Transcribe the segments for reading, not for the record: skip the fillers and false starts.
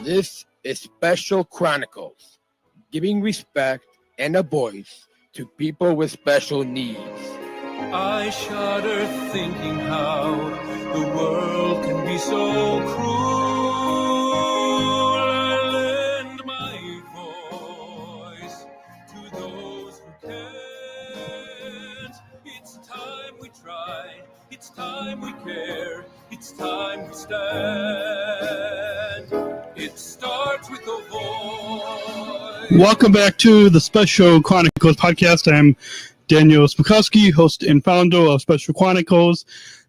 This is Special Chronicles, giving respect and a voice to people with special needs. I shudder thinking how the world can be so cruel. I lend my voice to those who can't. It's time we try, it's time we care, it's time we stand. It starts with a voice. Welcome back to the Special Chronicles Podcast. I'm Daniel Smikowski, host and founder of Special Chronicles.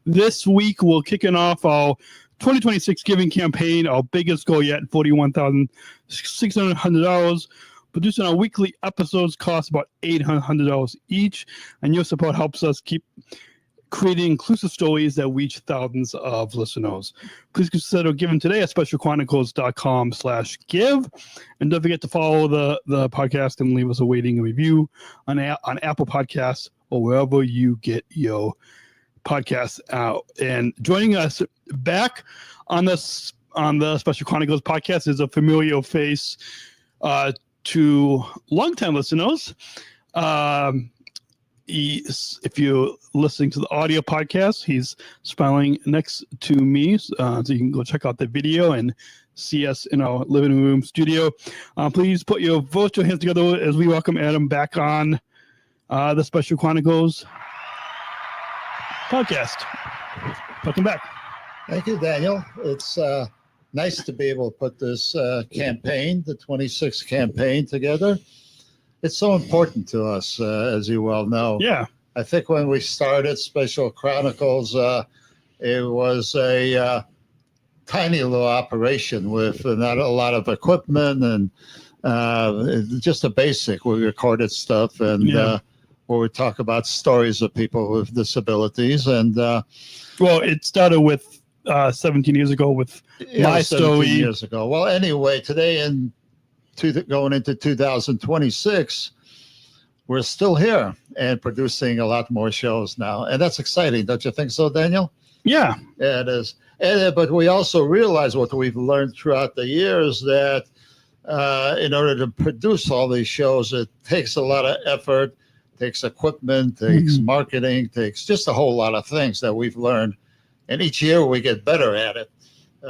This week, we're kicking off our 2026 giving campaign, our biggest goal yet, $41,600. Producing our weekly episodes costs about $800 each, and your support helps us keep creating inclusive stories that reach thousands of listeners. Please consider giving today at specialchronicles.com/give. And don't forget to follow the podcast and leave us a rating and review on Apple Podcasts or wherever you get your podcasts out. And joining us back on the Special Chronicles podcast is a familiar face to longtime listeners. If you're listening to the audio podcast, he's smiling next to me, so you can go check out the video and see us in our living room studio. Please put your virtual hands together as we welcome Adam back on the Special Chronicles podcast. Welcome back. Thank you, Daniel. It's nice to be able to put this campaign, the 26 campaign, together. It's so important to us, as you well know. Yeah. I think when we started Special Chronicles, it was a tiny little operation with not a lot of equipment and just a basic. We recorded stuff and where we talk about stories of people with disabilities. And well, it started with 17 years ago with my story. Years ago. Well, anyway, today going into 2026, we're still here and producing a lot more shows now. And that's exciting. Don't you think so, Daniel? Yeah. Yeah, it is. But we also realize what we've learned throughout the years, that in order to produce all these shows, it takes a lot of effort, takes equipment, takes marketing, takes just a whole lot of things that we've learned. And each year we get better at it.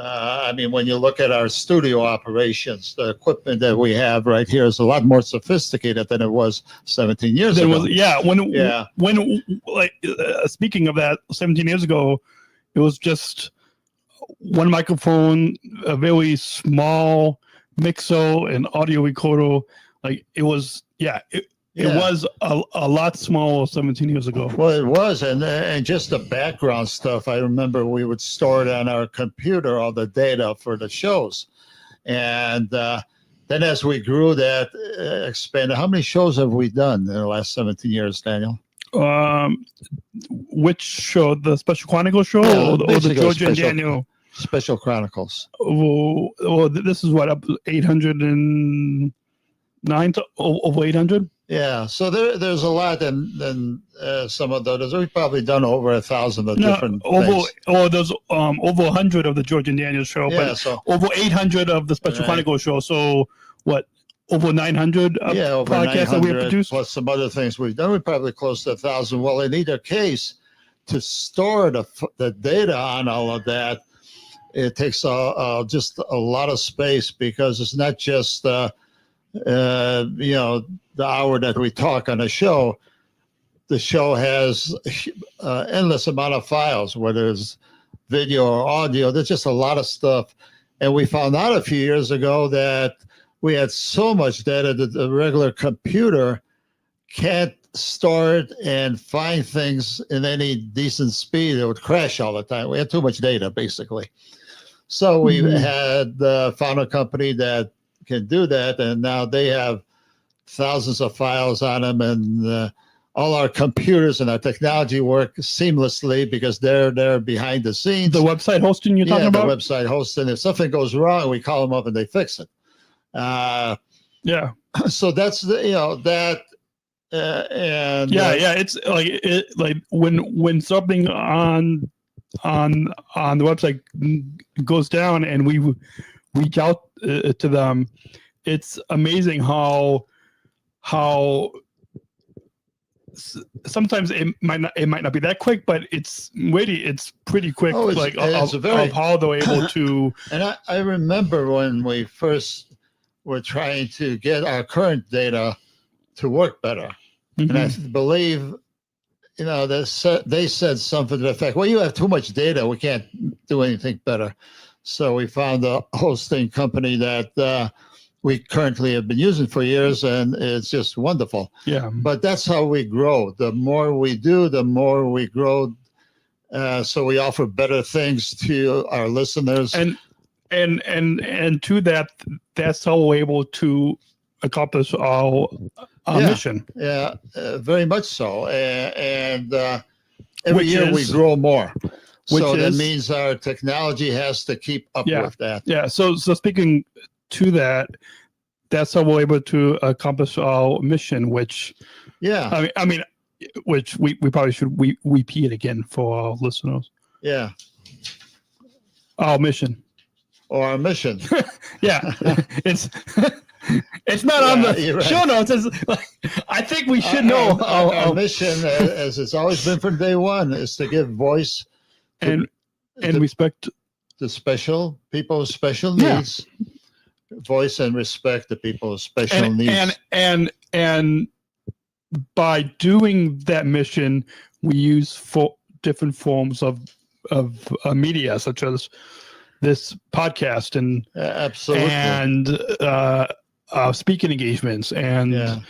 I mean, when you look at our studio operations, the equipment that we have right here is a lot more sophisticated than it was 17 years ago. When speaking of that, 17 years ago, it was just one microphone, a very small mixer, and audio recorder. Like it was, it was a lot smaller 17 years ago. Well, it was, and just the background stuff. I remember we would store it on our computer, all the data for the shows. And then as we grew that, expanded, how many shows have we done in the last 17 years, Daniel? Which show? The Special Chronicles show or the George and Daniel? Special Chronicles. Well, this is what, up 809 to over 800? Yeah, so there's a lot, and some of those. We've probably done over 1,000 of different things. There's over 100 of the George and Daniel show, but so over 800 of the Special Chronicles show. So what, over 900 over podcasts that we have produced? Plus some other things we've done. We're probably close to 1,000. Well, in either case, to store the data on all of that, it takes just a lot of space, because it's not just the hour that we talk on a show. The show has endless amount of files, whether it's video or audio. There's just a lot of stuff. And we found out a few years ago that we had so much data that the regular computer can't store it and find things in any decent speed. It would crash all the time. We had too much data, basically. So we had found a company that can do that, and now they have thousands of files on them, and all our computers and our technology work seamlessly because they're behind the scenes. The website hosting you're talking about? The website hosting. If something goes wrong, we call them up and they fix it. So that's that. It's like when something on the website goes down and reach out to them. It's amazing how sometimes it might not be that quick, but it's pretty quick. Oh, of how they're able to. And I remember when we first were trying to get our current data to work better, and I believe, they said something to the effect, well, you have too much data, we can't do anything better. So we found a hosting company that we currently have been using for years, and it's just wonderful. Yeah. But that's how we grow. The more we do, the more we grow. So we offer better things to our listeners. And to that, that's how we're able to accomplish our mission. Yeah, very much so. And every year we grow more. So that means our technology has to keep up with that. Yeah. So speaking to that, that's how we're able to accomplish our mission, which which we probably should repeat again for our listeners. Yeah. Our mission. Or our mission. Yeah. It's not on the show notes. I think we should know. Our mission, as it's always been from day one, is to give voice and respect to people with special needs. Voice and respect to people with special needs. And by doing that mission, we use different forms of media, such as this podcast and absolutely, and speaking engagements and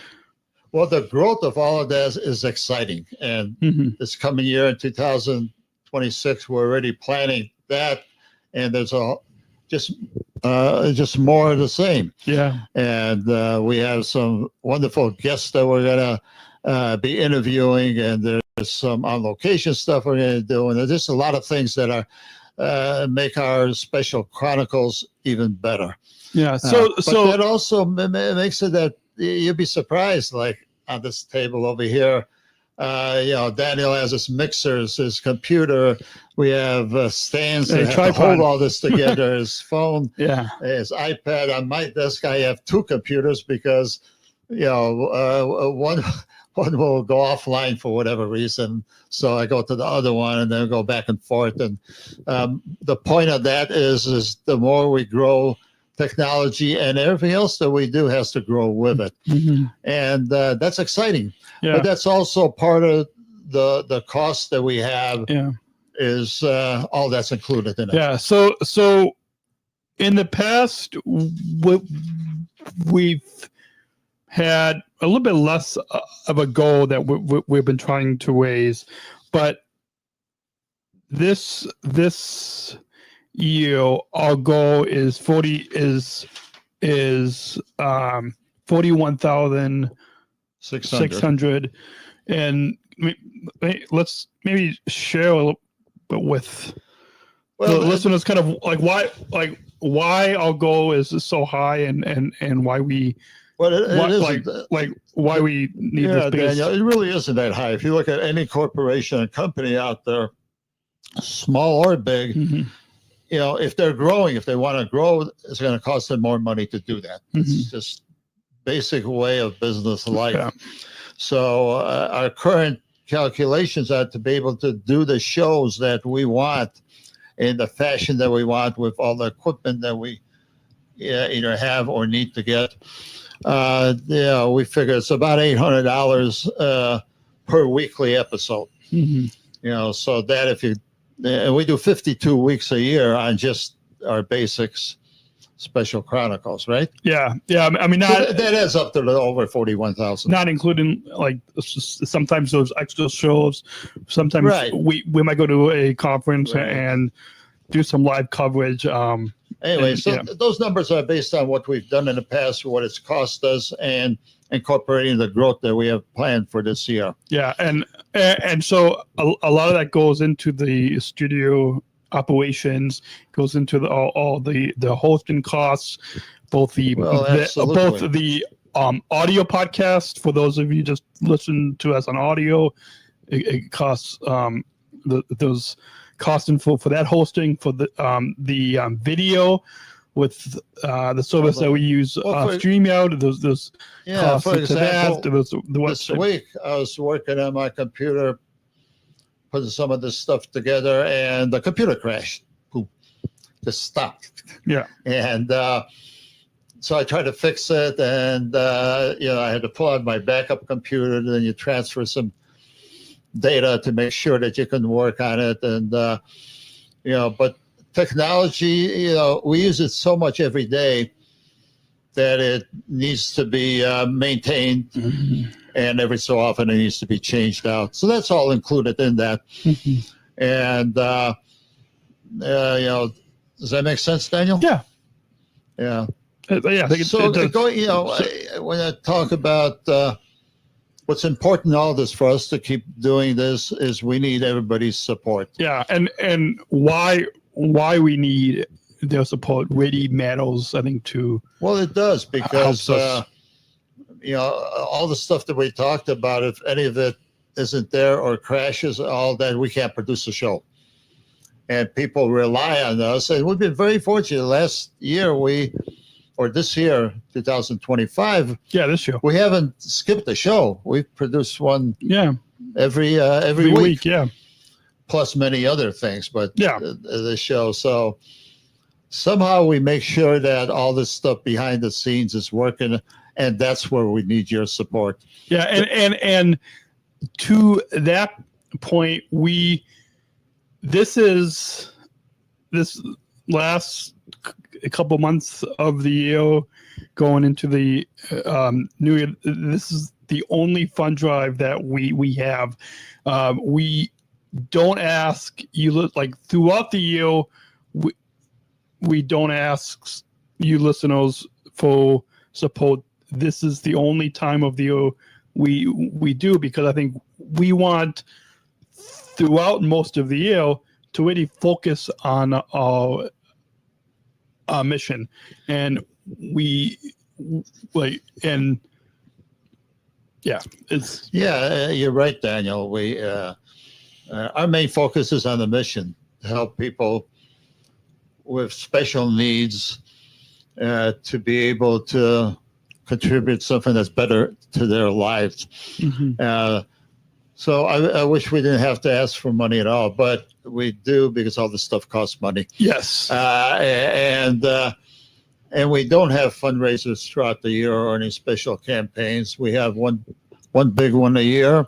well, the growth of all of that is exciting. And this coming year in 2026, we're already planning that, and there's just more of the same. Yeah. And we have some wonderful guests that we're gonna be interviewing, and there's some on location stuff we're gonna do, and there's just a lot of things that are make our Special Chronicles even better. Yeah. But that also makes it that you'll be surprised, like on this table over here. Daniel has his mixers, his computer. We have stands that have to hold all this together. His phone, his iPad. On my desk, I have two computers because, one will go offline for whatever reason. So I go to the other one and then go back and forth. And the point of that is the more we grow technology, and everything else that we do has to grow with it. And that's exciting. But that's also part of the cost that we have is all that's included in it. Yeah. So in the past, we've had a little bit less of a goal that we've been trying to raise, but this year our goal is 41,600, and let's maybe share a little bit with the listeners, kind of like why our goal is so high and why we. Well, why we need this biggest... Daniel, it really isn't that high. If you look at any corporation and company out there, small or big, if they're growing, if they want to grow, it's going to cost them more money to do that. It's just basic way of business life. Yeah. So our current calculations are to be able to do the shows that we want in the fashion that we want with all the equipment that we either have or need to get. We figure it's about $800 per weekly episode. So that if we do 52 weeks a year on just our basics, Special Chronicles, right? Yeah. I mean, that adds up to over 41,000. Not including sometimes those extra shows. Sometimes we might go to a conference and do some live coverage. Anyway, those numbers are based on what we've done in the past, what it's cost us, and incorporating the growth that we have planned for this year. Yeah, and so a lot of that goes into the studio operations, goes into all the hosting costs, both the audio podcast. For those of you just listen to us on audio, it costs those costing for that hosting, for the video, with the service that we use, Well, StreamYard, those Yeah, costs for to that, example, the this website. week I was working on my computer, putting some of this stuff together, and the computer crashed. Boom, just stopped. Yeah. And so I tried to fix it, and I had to pull out my backup computer. Then you transfer some data to make sure that you can work on it, and but technology, we use it so much every day that it needs to be maintained, and every so often it needs to be changed out. So that's all included in that. And does that make sense, Daniel? Yeah. Yeah. Yeah, I think So, it does. when I talk about what's important in all this for us to keep doing this is we need everybody's support. Yeah, and why we need their support really matters, I think, too. Well, it does, because helps us. all the stuff that we talked about, if any of it isn't there or crashes, all that, we can't produce a show. And people rely on us, and we've been very fortunate. Last year, this year, 2025. Yeah, this show. We haven't skipped a show. We've produced one Yeah, every week, yeah. plus many other things, but Yeah. the show. So somehow we make sure that all this stuff behind the scenes is working, and that's where we need your support. Yeah, and to that point, this last a couple months of the year going into the new year, this is the only fund drive that we have. We don't ask you, like, throughout the year, we don't ask you listeners for support. This is the only time of the year we do, because I think we want throughout most of the year to really focus on our mission, and You're right, Daniel. We our main focus is on the mission to help people with special needs to be able to contribute something that's better to their lives. So I wish we didn't have to ask for money at all, but we do, because all this stuff costs money. Yes. And we don't have fundraisers throughout the year or any special campaigns. We have one big one a year,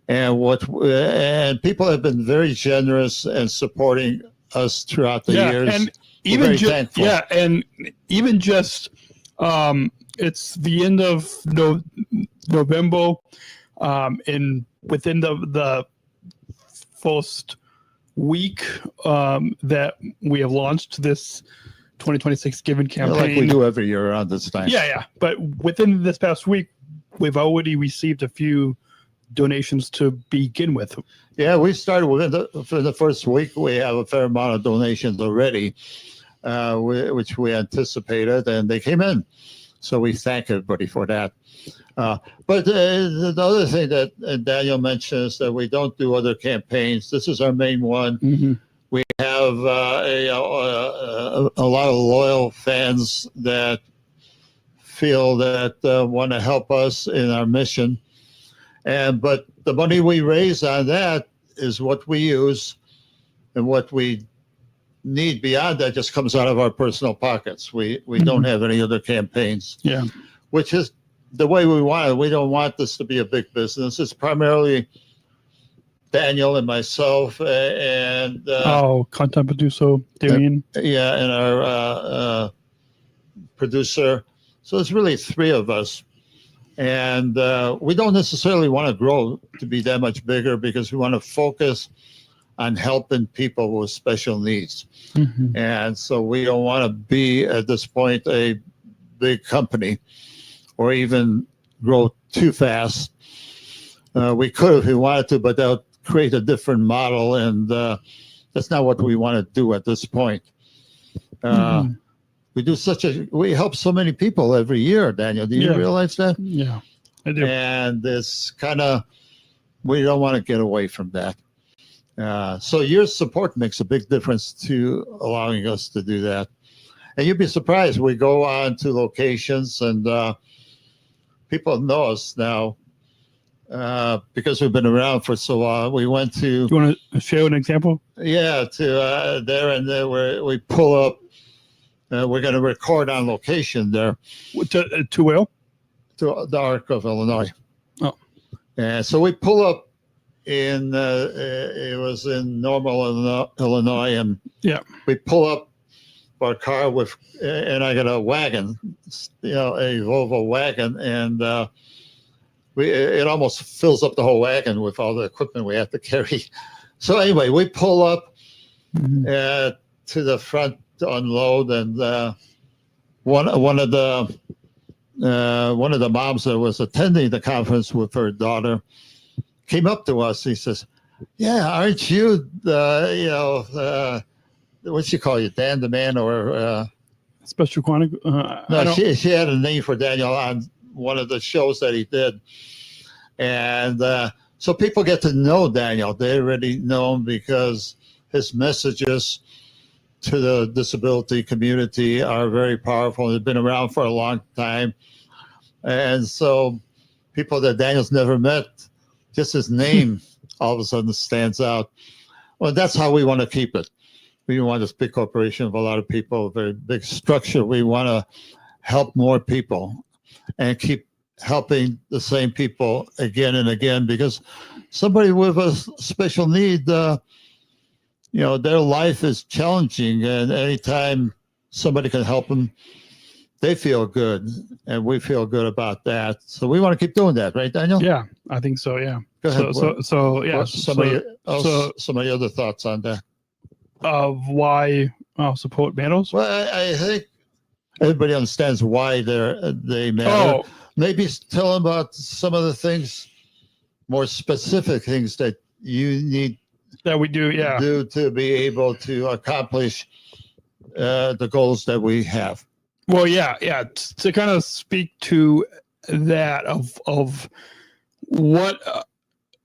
and people have been very generous and supporting us throughout the years. And even thankful. and even just it's the end of November, and within the first week that we have launched this 2026 Giving campaign, like we do every year around this time. Yeah. But within this past week, we've already received a few donations to begin with. Yeah, we started for the first week. We have a fair amount of donations already, which we anticipated, and they came in. So we thank everybody for that. But the other thing that Daniel mentioned is that we don't do other campaigns. This is our main one. We have a lot of loyal fans that feel that want to help us in our mission. But the money we raise on that is what we use, and what we need beyond that just comes out of our personal pockets. We don't have any other campaigns. Yeah. Which is the way we want it. We don't want this to be a big business. It's primarily Daniel and myself and content producer Darian. And our producer. So it's really three of us. And we don't necessarily want to grow to be that much bigger, because we want to focus on helping people with special needs. And so we don't want to be, at this point, a big company or even grow too fast. We could if we wanted to, but that would create a different model, and that's not what we want to do at this point. We help so many people every year, Daniel. Do you realize that? Yeah, I do. And it's kind of, we don't want to get away from that. So your support makes a big difference to allowing us to do that. And you'd be surprised. We go on to locations, and people know us now because we've been around for so long. We went to. Do you want to share an example? Yeah, to there and there where we pull up. We're going to record on location there. To where? To the Arc of Illinois. Oh. And so we pull up in, it was in Normal, Illinois, and yeah, we pull up our car with, and I got a wagon, a Volvo wagon, and it almost fills up the whole wagon with all the equipment we have to carry. So anyway, we pull up to the front to unload, and one of the moms that was attending the conference with her daughter came up to us. He says, "Yeah, aren't you what she call you, Dan the Man, or Special Chronicles?" No, she had a name for Daniel on one of the shows that he did, and so people get to know Daniel. They already know him because his messages to the disability community are very powerful. They've been around for a long time, and so people that Daniel's never met, just his name all of a sudden stands out. Well, that's how we want to keep it. We don't want this big corporation of a lot of people, a very big structure. We want to help more people and keep helping the same people again and again, because somebody with a special need, their life is challenging, and anytime somebody can help them, they feel good, and we feel good about that. So we want to keep doing that, right, Daniel? Yeah, I think so. Yeah. Go ahead. So yeah. Some of your other thoughts on that? Of why support matters? Well, I think everybody understands why they matter. Oh. Maybe tell them about some of the things, more specific things that you need that we do to be able to accomplish the goals that we have. Well, yeah. To kind of speak to that of what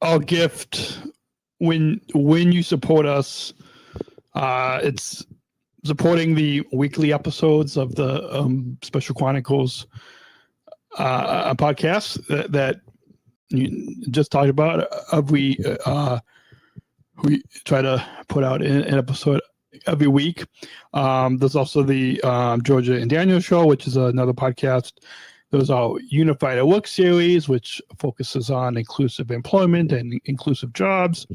our gift when you support us, it's supporting the weekly episodes of the Special Chronicles podcast that you just talked about. We try to put out an episode every week. There's also the Georgia and Daniel show, which is another podcast. There's our Unified at Work series, which focuses on inclusive employment and inclusive jobs.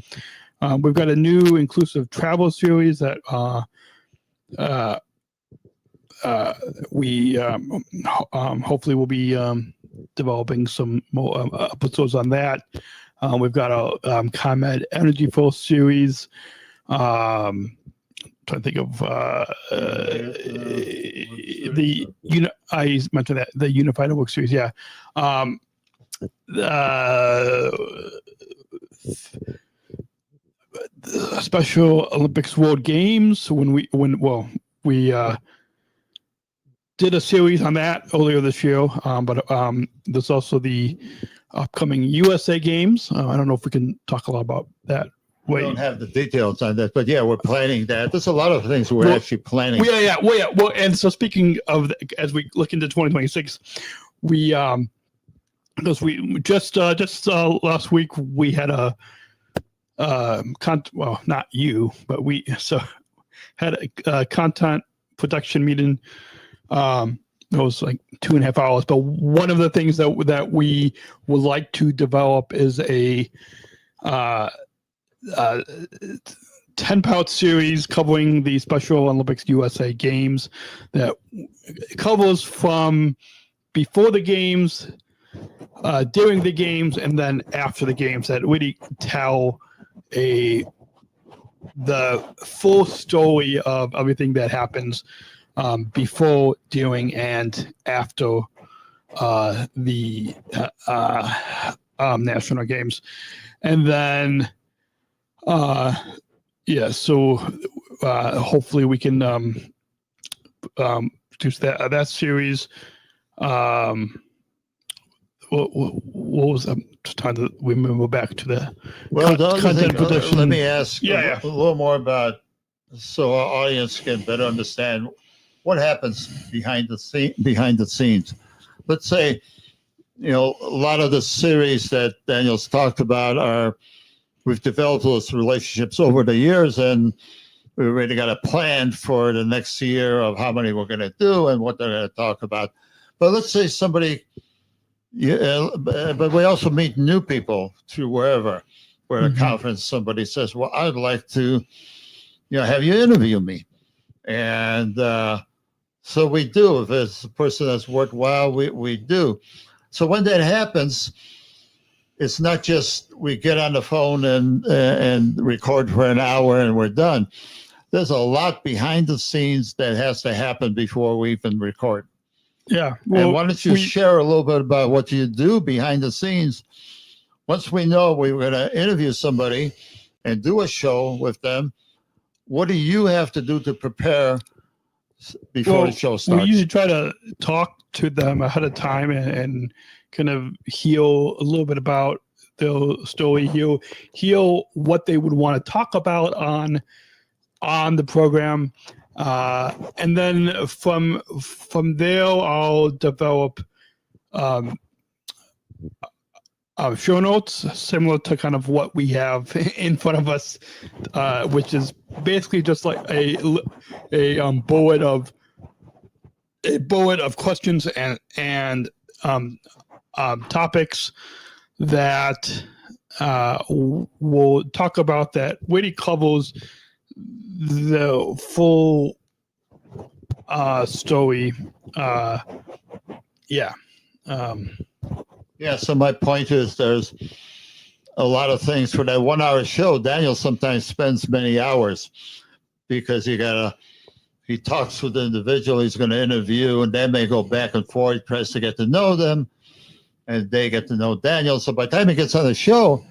We've got a new inclusive travel series that we hopefully will be developing some more episodes on that. We've got a ComEd Energy Force series. Trying to think of I mentioned that the Unified at Work series. Yeah. The Special Olympics World Games, when we did a series on that earlier this year, but there's also the upcoming USA Games. I don't know if we can talk a lot about that. We don't have the details on that, but yeah, we're planning that. There's a lot of things we're actually planning. Well, and so speaking of, as we look into 2026, because we just last week we had a not you, but we had a content production meeting. It was like 2.5 hours, but one of the things that we would like to develop is a 10-part series covering the Special Olympics USA Games that covers from before the games, during the games, and then after the games, that really tell the full story of everything that happens before, during, and after the national games. And then so hopefully we can produce that series. What was I'm trying to remember back to the content production. Let me ask a little more about, so our audience can better understand what happens behind the scenes. Let's say, a lot of the series that Daniel's talked about we've developed those relationships over the years, and we already got a plan for the next year of how many we're going to do and what they're going to talk about. But let's say but we also meet new people through wherever. We're at a conference, somebody says, well, I'd like to, have you interview me. And so we do. If it's a person that's worked well, we do. So when that happens, it's not just we get on the phone and record for an hour and we're done. There's a lot behind the scenes that has to happen before we even record. Yeah. Well, and why don't you share a little bit about what you do behind the scenes? Once we know we were going to interview somebody and do a show with them, what do you have to do to prepare before the show starts? We usually try to talk to them ahead of time and kind of heal a little bit about the story, heal what they would want to talk about on the program. And then from there, I'll develop show notes similar to kind of what we have in front of us, which is basically just like a bullet of questions and topics that we'll talk about that really covers the full story. So my point is there's a lot of things for that 1 hour show. Daniel sometimes spends many hours because he talks with the individual he's going to interview, and they may go back and forth, tries to get to know them, and they get to know Daniel. So by the time he gets on the show,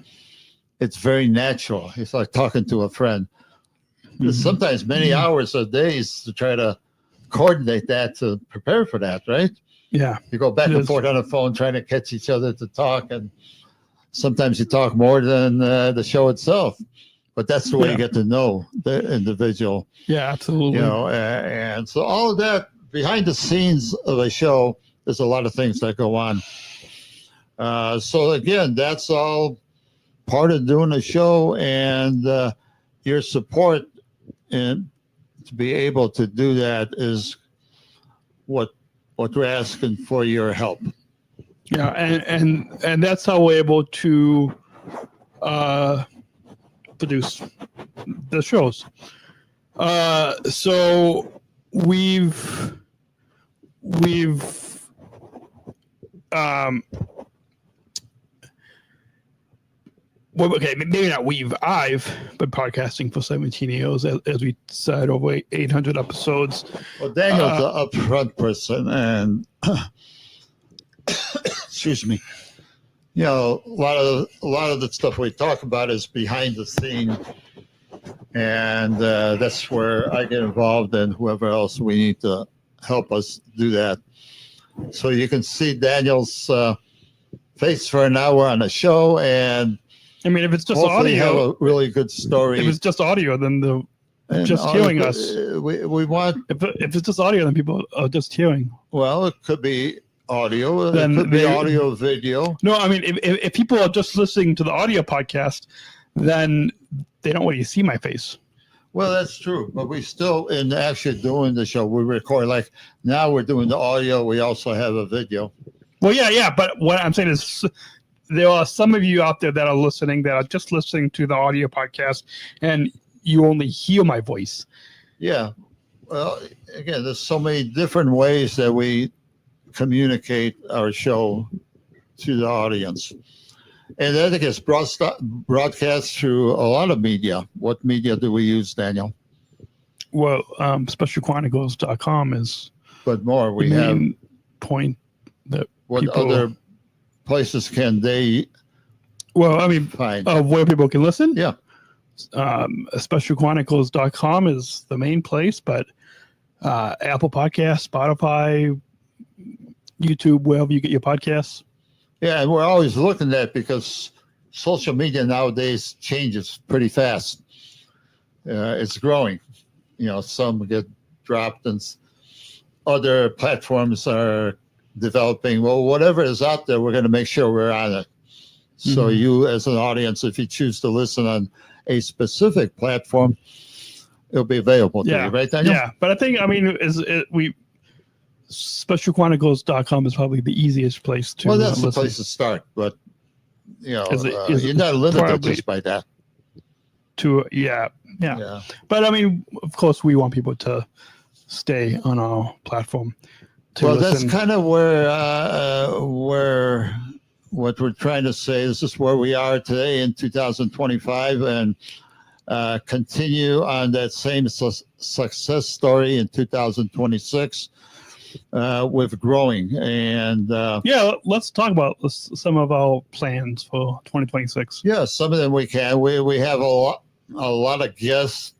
it's very natural. It's like talking to a friend. There's sometimes many hours or days to try to coordinate that, to prepare for that, right? Yeah. You go back and forth on the phone trying to catch each other to talk, and sometimes you talk more than the show itself. But that's the way you get to know the individual. Yeah, absolutely. And so all of that behind the scenes of a show, there's a lot of things that go on. So again, that's all part of doing a show, and your support and to be able to do that is what we're asking for, your help. Yeah, and that's how we're able to produce the shows. So we've well, okay, maybe not we've. I've been podcasting for 17 years, as we said, over 800 episodes. Well, Daniel's the upfront person, and excuse me. A lot of the stuff we talk about is behind the scene, and that's where I get involved, and whoever else we need to help us do that. So you can see Daniel's face for an hour on a show, and I mean, if it's just hopefully audio, have a really good story. If it's just audio, then hearing us. We want. If it's just audio, then people are just hearing. Well, it could be audio. Then it could be audio, video. No, I mean, if people are just listening to the audio podcast, then they don't really see my face. Well, that's true, but we still, in actually doing the show, we record. Like now, we're doing the audio. We also have a video. Well, yeah. But what I'm saying is, there are some of you out there that are listening that are just listening to the audio podcast, and you only hear my voice. Yeah. Well, again, there's so many different ways that we communicate our show to the audience. And I think it's broadcast through a lot of media. What media do we use, Daniel? Well, specialchronicles.com is but more. We the have main point that what people, other places can they find where people can listen? Yeah. Specialchronicles.com is the main place, but Apple Podcasts, Spotify, YouTube, wherever you get your podcasts. Yeah, and we're always looking at, because social media nowadays changes pretty fast. It's growing. Some get dropped, and other platforms are developing. Well, whatever is out there, we're going to make sure we're on it. So you, as an audience, if you choose to listen on a specific platform, it'll be available to you, right, Daniel? Yeah, but I think, specialchronicles.com is probably the easiest place to Well, that's listen. the place to start, but you're is not limited probably just by that. Yeah. But of course, we want people to stay on our platform. That's kind of where what we're trying to say. This is where we are today in 2025, and continue on that same success story in 2026 with growing. And let's talk about some of our plans for 2026. Yeah, some of them we can. We have a lot of guests.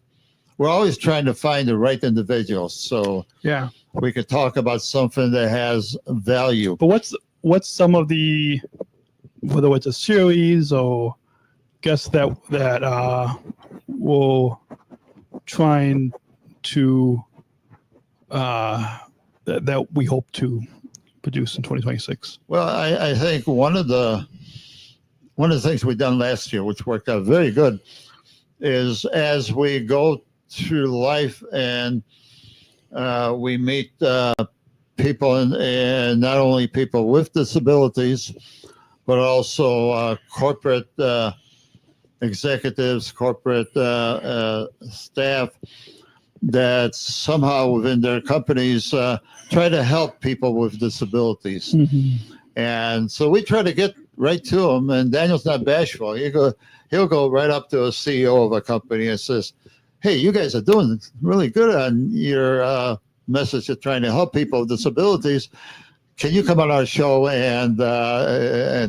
We're always trying to find the right individuals. So yeah, we could talk about something that has value. But what's some of the, whether it's a series or guests that will trying to that we hope to produce in 2026? Well, I think one of the things we done last year, which worked out very good, is as we go through life and we meet people and not only people with disabilities, but also corporate executives, corporate staff that somehow within their companies try to help people with disabilities. And so we try to get right to them, and Daniel's not bashful. He'll go right up to a CEO of a company and says, "Hey, you guys are doing really good on your message of trying to help people with disabilities. Can you come on our show and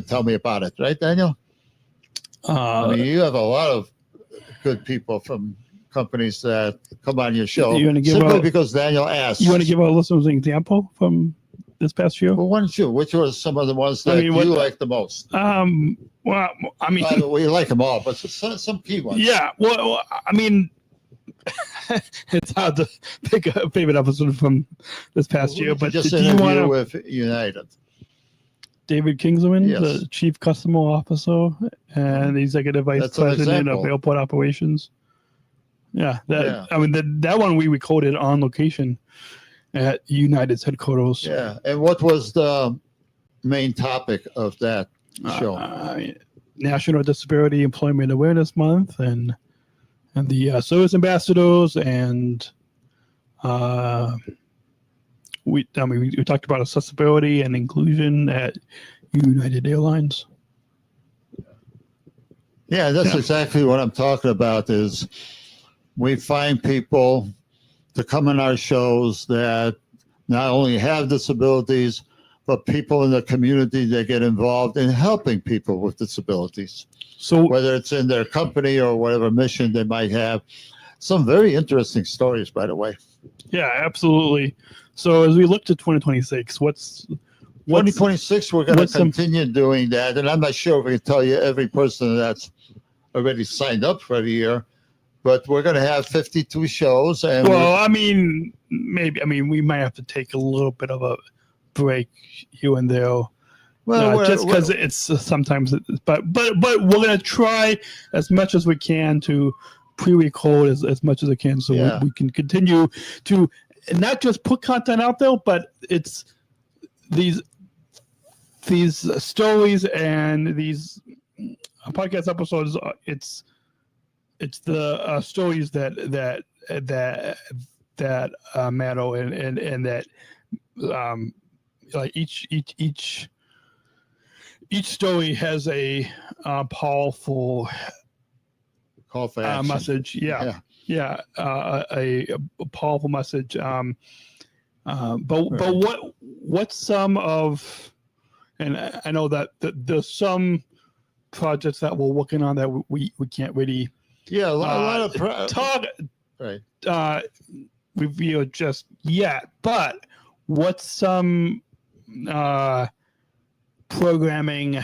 tell me about it?" Right, Daniel? You have a lot of good people from companies that come on your show because Daniel asked. You want to give our listeners an example from this past year? Well, why don't you? Which were some of the ones that you like the most? Well, we like them all, but some key ones. Yeah. Well, it's hard to pick a favorite episode from this past year. But just do you want with United? David Kingsman, yes. The Chief Customer Officer and the Executive Vice President of Airport Operations. That one we recorded on location at United's headquarters. Yeah, and what was the main topic of that show? National Disability Employment Awareness Month and the service ambassadors, and we talked about accessibility and inclusion at United Airlines. Yeah, that's exactly what I'm talking about. Is we find people to come on our shows that not only have disabilities, but people in the community that get involved in helping people with disabilities. So whether it's in their company or whatever mission they might have. Some very interesting stories, by the way. Yeah, absolutely. So as we look to 2026, 2026, we're going to continue doing that. And I'm not sure if we can tell you every person that's already signed up for the year, but we're going to have 52 shows. And maybe we might have to take a little bit of a break here and there. Well, just because it's sometimes, but we're going to try as much as we can to pre-record as much as I can, so we can continue to not just put content out there, but it's these stories and these podcast episodes. It's the stories that matter, and that like each story has a powerful call for action message. A powerful message. But what's some of, and I know that there's some projects that we're working on that we can't really a lot of talk reveal just yet. But what's some programming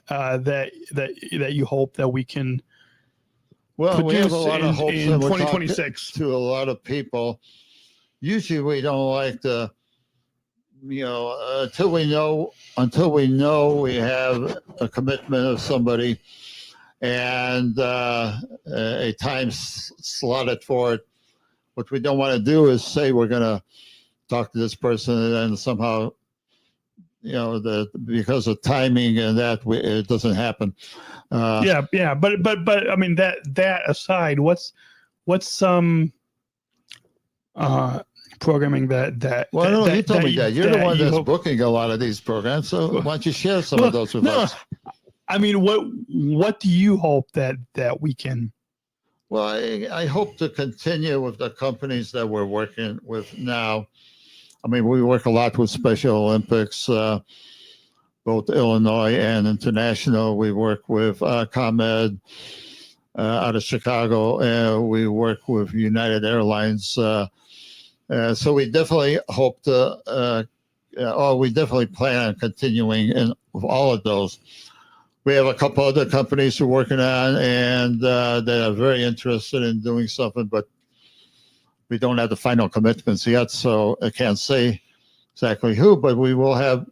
that you hope that we can produce we have a lot of hopes in 2026 to a lot of people. Usually we don't like to until we know we have a commitment of somebody and a time slotted for it. What we don't want to do is say we're going to talk to this person and then somehow, because of timing and that it doesn't happen. But I mean that aside, what's some programming that Well, you told me that you're the one that's hope... booking a lot of these programs, so why don't you share some of those with us? I mean, what do you hope that we can? Well, I hope to continue with the companies that we're working with now. I mean, we work a lot with Special Olympics, both Illinois and international. We work with ComEd out of Chicago. We work with United Airlines. So we definitely hope to, we definitely plan on continuing with all of those. We have a couple other companies we're working on and that are very interested in doing something, but we don't have the final commitments yet, so I can't say exactly who, but we will have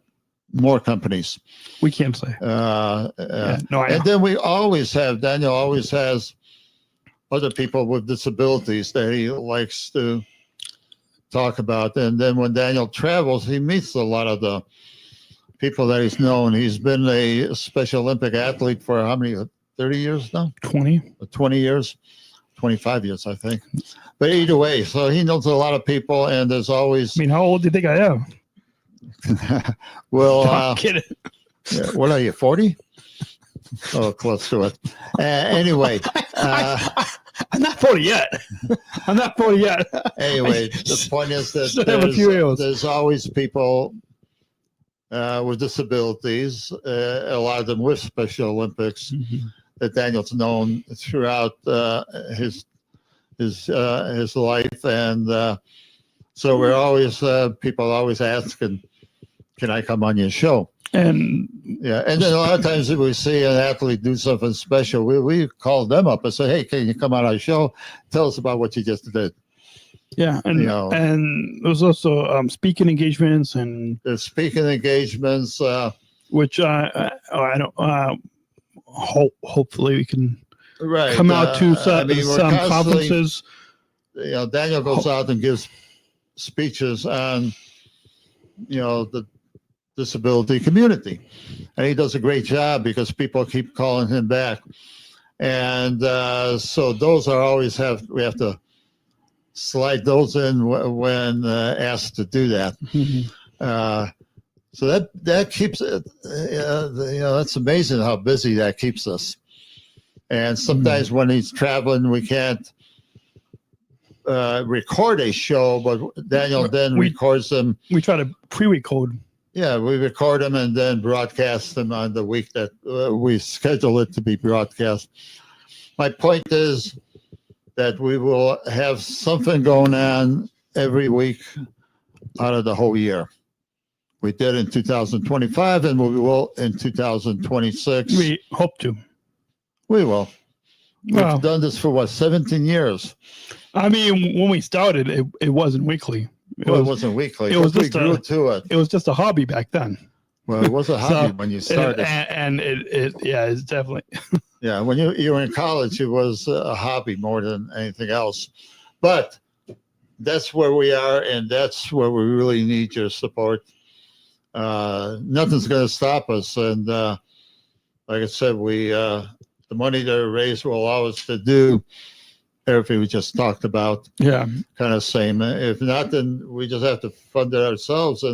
more companies. We can't say. And then we always have, Daniel always has other people with disabilities that he likes to talk about. And then when Daniel travels, he meets a lot of the people that he's known. He's been a Special Olympic athlete for how many, 30 years now? 20 years, 25 years, I think. But either way, so he knows a lot of people, and there's always... I mean, how old do you think I am? Well, I'm kidding. What are you, 40? Oh, close to it. Anyway. I'm not 40 yet. Anyway, the point is that there's always people with disabilities, a lot of them with Special Olympics, that Daniel's known throughout his life, and so we're always people always asking, "Can I come on your show?" And then a lot of times if we see an athlete do something special, we call them up and say, "Hey, can you come on our show? Tell us about what you just did." Yeah, and and there's also speaking engagements and there's speaking engagements, which I don't. Hopefully we can come out to some conferences. Daniel goes out and gives speeches on the disability community, and he does a great job because people keep calling him back, and so those are always we have to slide those in when asked to do that. So that keeps it. That's amazing how busy that keeps us. And sometimes when he's traveling, we can't record a show, but Daniel then records them. We try to pre-record. Yeah, we record them and then broadcast them on the week that we schedule it to be broadcast. My point is that we will have something going on every week out of the whole year. We did in 2025, and we will in 2026. We hope to. We will. We've done this for 17 years. I mean, when we started, it wasn't weekly. It wasn't weekly. We grew to it. It was just a hobby back then. Well, it was a hobby when you started. And it's definitely. Yeah, when you were in college, it was a hobby more than anything else. But that's where we are, and that's where we really need your support. Nothing's going to stop us. And like I said, the money that we raise will allow us to do everything we just talked about. Yeah. Kind of same. If not, then we just have to fund it ourselves.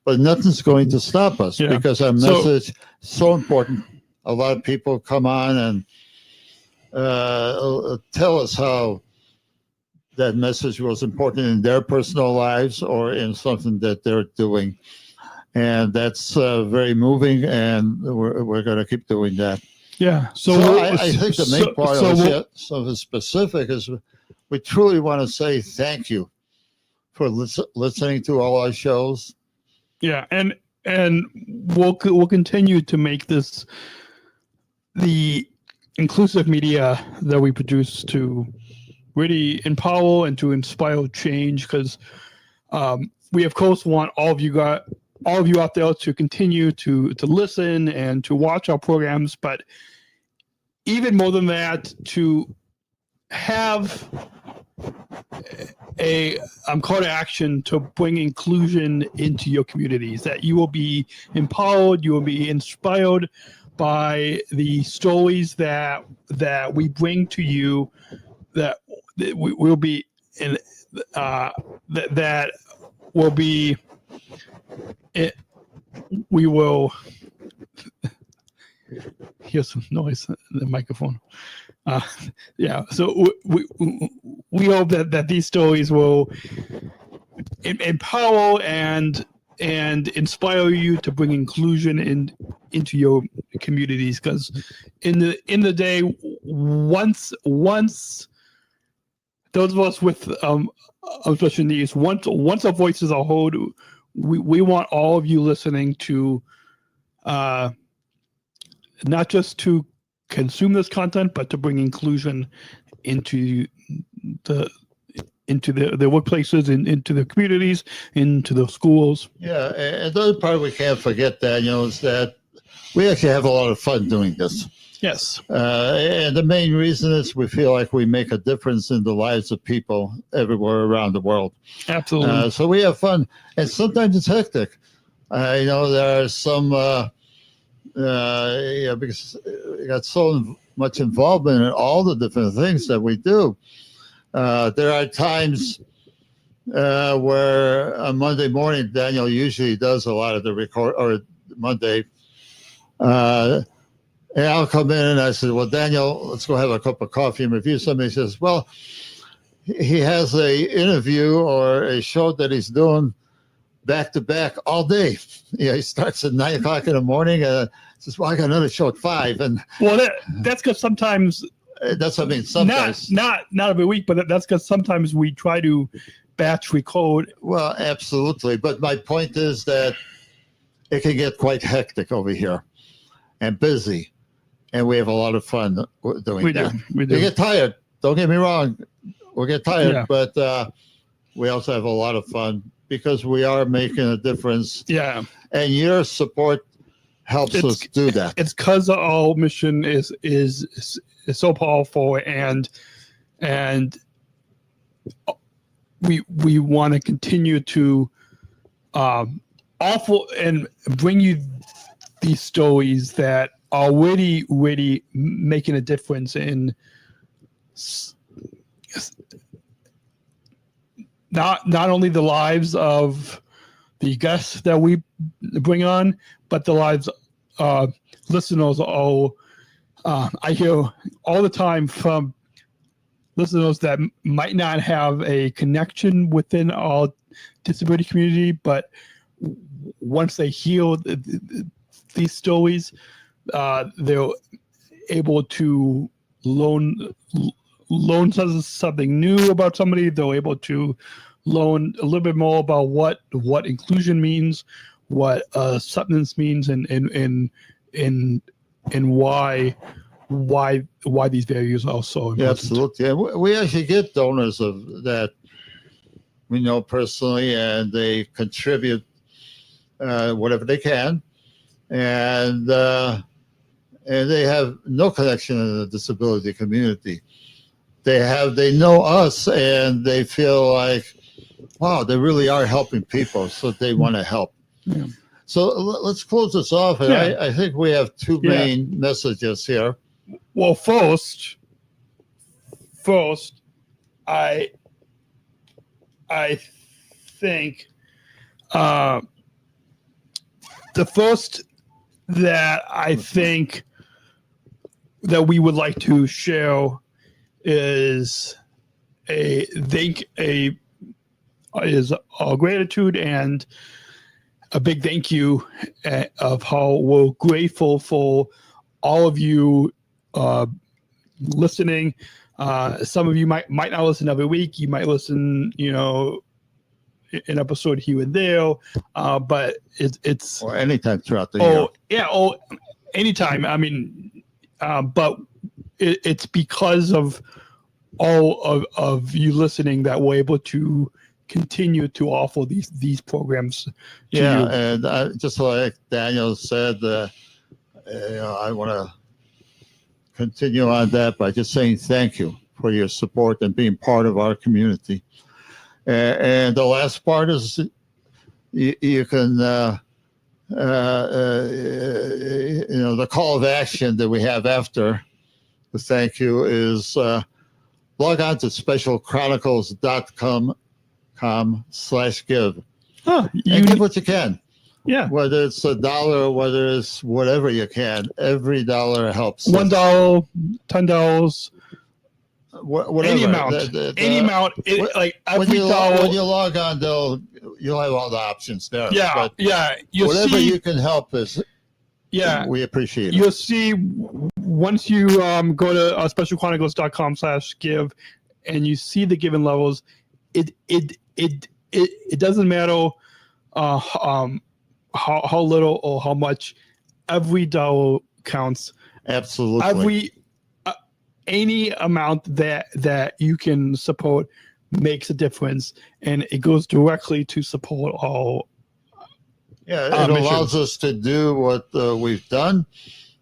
But nothing's going to stop us because our message is so important. A lot of people come on and tell us how that message was important in their personal lives or in something that they're doing. And that's very moving, and we're going to keep doing that. Yeah. So I think the main part of the specific is we truly want to say thank you for listening to all our shows. Yeah, and we'll continue to make this the inclusive media that we produce to really empower and to inspire change, because we of course want all of you all of you out there to continue to listen and to watch our programs, but even more than that, to have a call to action to bring inclusion into your communities, that you will be empowered, you will be inspired by the stories that we bring to you, that we will be in that will be it. We will hear some noise in the microphone. So we hope that these stories will empower and inspire you to bring inclusion into your communities, because in the day, once those of us with special needs, once our voices are heard, we want all of you listening to not just to consume this content, but to bring inclusion into the workplaces, into the communities, into the schools. Yeah, and the other part we can't forget, Daniel, is that we actually have a lot of fun doing this. Yes. And the main reason is we feel like we make a difference in the lives of people everywhere around the world. Absolutely. So we have fun, and sometimes it's hectic. There are some, because we got so much involvement in all the different things that we do. There are times where on Monday morning, Daniel usually does a lot of the record, or Monday. And I'll come in and I said, well, Daniel, let's go have a cup of coffee and review. Somebody says, well, he has a interview or a show that he's doing back to back all day. He starts at 9 o'clock in the morning and says, well, I got another show at 5. And well, that's because sometimes that's what I mean. Sometimes not every week, but that's because sometimes we try to batch record. Well, absolutely. But my point is that it can get quite hectic over here and busy. And we have a lot of fun doing that. We do. We get tired. Don't get me wrong. We'll get tired, but we also have a lot of fun because we are making a difference. Yeah. And your support helps us do that. It's because our mission is so powerful, and we want to continue to offer and bring you these stories that are really making a difference in not only the lives of the guests that we bring on, but the lives of listeners. I hear all the time from listeners that might not have a connection within our disability community, but once they hear these stories, they're able to learn something new about somebody. They're able to learn a little bit more about what inclusion means, what acceptance means, and why these values are so important. Yeah, absolutely. And we actually get donors of that we know personally, and they contribute whatever they can, and they have no connection in the disability community. They know us, and they feel like, wow, they really are helping people, so they want to help. Yeah. So let's close this off. And I think we have two main messages here. Well, first, I think the first that I think that we would like to share is is our gratitude and a big thank you of how we're grateful for all of you listening. Some of you might not listen every week. You might listen, an episode here and there, but it's or anytime throughout the year. Yeah, anytime. I mean, but it's because of all of you listening that we're able to continue to offer these programs to you. And just like Daniel said, I want to continue on that by just saying thank you for your support and being part of our community. And the last part is you can, the call of action that we have after the thank you is log on to specialchronicles.com/give. And give what you can. Yeah. Whether it's $1, whether it's whatever you can, every dollar helps. $1, $10, whatever. any amount. Any amount. Like every dollar. When you log on, you'll have all the options there. Yeah. But You'll whatever see, you can help is. Yeah. We appreciate it. You'll see once you go to specialchronicles.com/give and you see the given levels, it doesn't matter how little or how much, every dollar counts. Absolutely. Any amount that you can support makes a difference, and it goes directly to support all. Yeah, it allows us to do what we've done,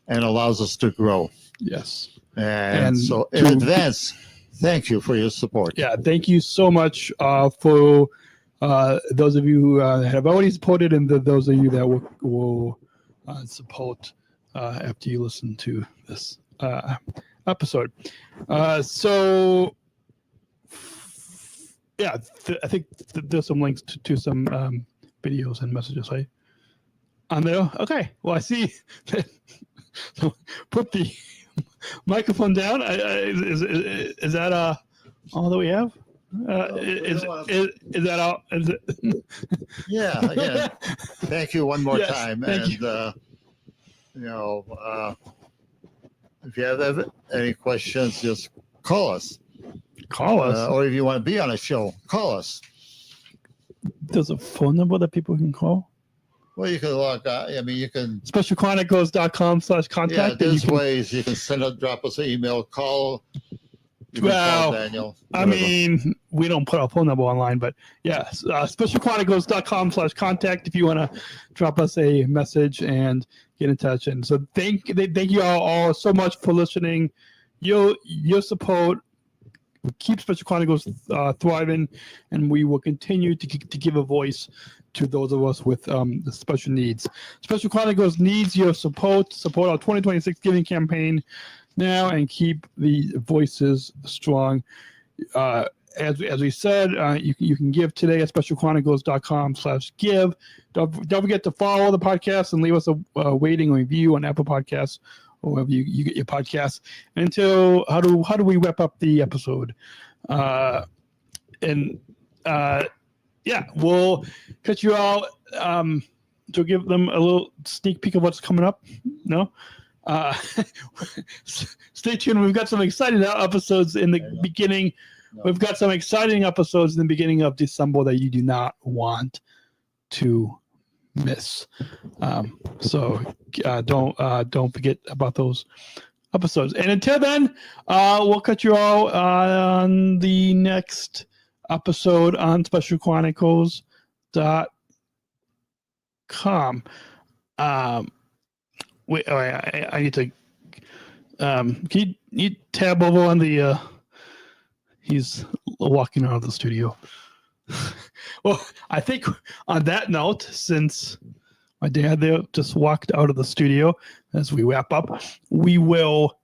and allows us to grow. Yes. And so in advance, thank you for your support. Yeah, thank you so much for those of you who have already supported, and those of you that will support after you listen to this episode. So, yeah, I think there's some links to some videos and messages on there. Okay, well, I see that. So put the microphone down. Is that all that we have? Is that all? Is it? Yeah. Thank you one more Yes, time. thank And, if you have any questions, just call us. Call us. Or if you want to be on a show, call us. There's a phone number that people can call. Well, you can log on. I mean, you can. Specialchronicles.com/contact. Yeah, there's ways. You can drop us an email, call. You can call Daniel. I mean, we don't put our phone number online, but yeah, specialchronicles.com/contact if you want to drop us a message and get in touch. And so thank you all so much for listening. Your support keep Special Chronicles thriving, and we will continue to give a voice to those of us with the special needs. Special Chronicles needs your support our 2026 giving campaign now, and keep the voices strong. As we said, you can give today at specialchronicles.com/give. Don't forget to follow the podcast and leave us a rating or review on Apple Podcasts or wherever you get your podcasts. And until how do we wrap up the episode? We'll cut you out to give them a little sneak peek of what's coming up. No. Stay tuned. We've got some exciting episodes in the beginning. We've got some exciting episodes in the beginning of December that you do not want to miss. So don't forget about those episodes. And until then, we'll catch you all on the next episode on specialchronicles.com. Wait, I need to. Can you tab over on the? He's walking out of the studio. Well, I think on that note, since my dad there just walked out of the studio, as we wrap up, we will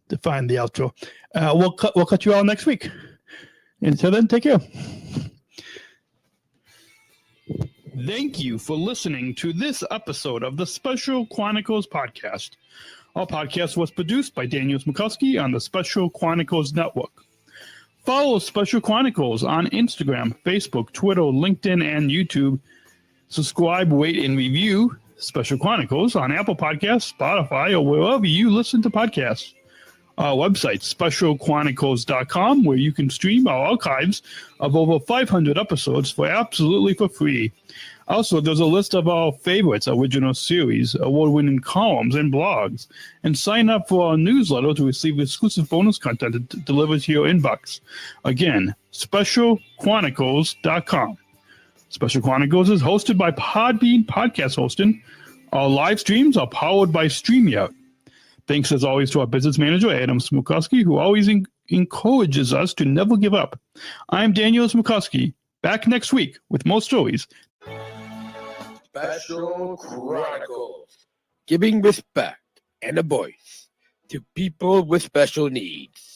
define the outro. We'll cut you all next week. Until then, take care. Thank you for listening to this episode of the Special Chronicles Podcast. Our podcast was produced by Daniel Smikowski on the Special Chronicles Network. Follow Special Chronicles on Instagram, Facebook, Twitter, LinkedIn, and YouTube. Subscribe, rate, and review Special Chronicles on Apple Podcasts, Spotify, or wherever you listen to podcasts. our website, specialchronicles.com, where you can stream our archives of over 500 episodes for absolutely for free. Also, there's a list of our favorites, original series, award-winning columns, and blogs. And sign up for our newsletter to receive exclusive bonus content delivered to your inbox. Again, specialchronicles.com. Special Chronicles is hosted by Podbean Podcast Hosting. Our live streams are powered by StreamYard. Thanks as always to our business manager, Adam Smukowski, who always encourages us to never give up. I'm Daniel Smukowski, back next week with more stories. Special Chronicles, giving respect and a voice to people with special needs.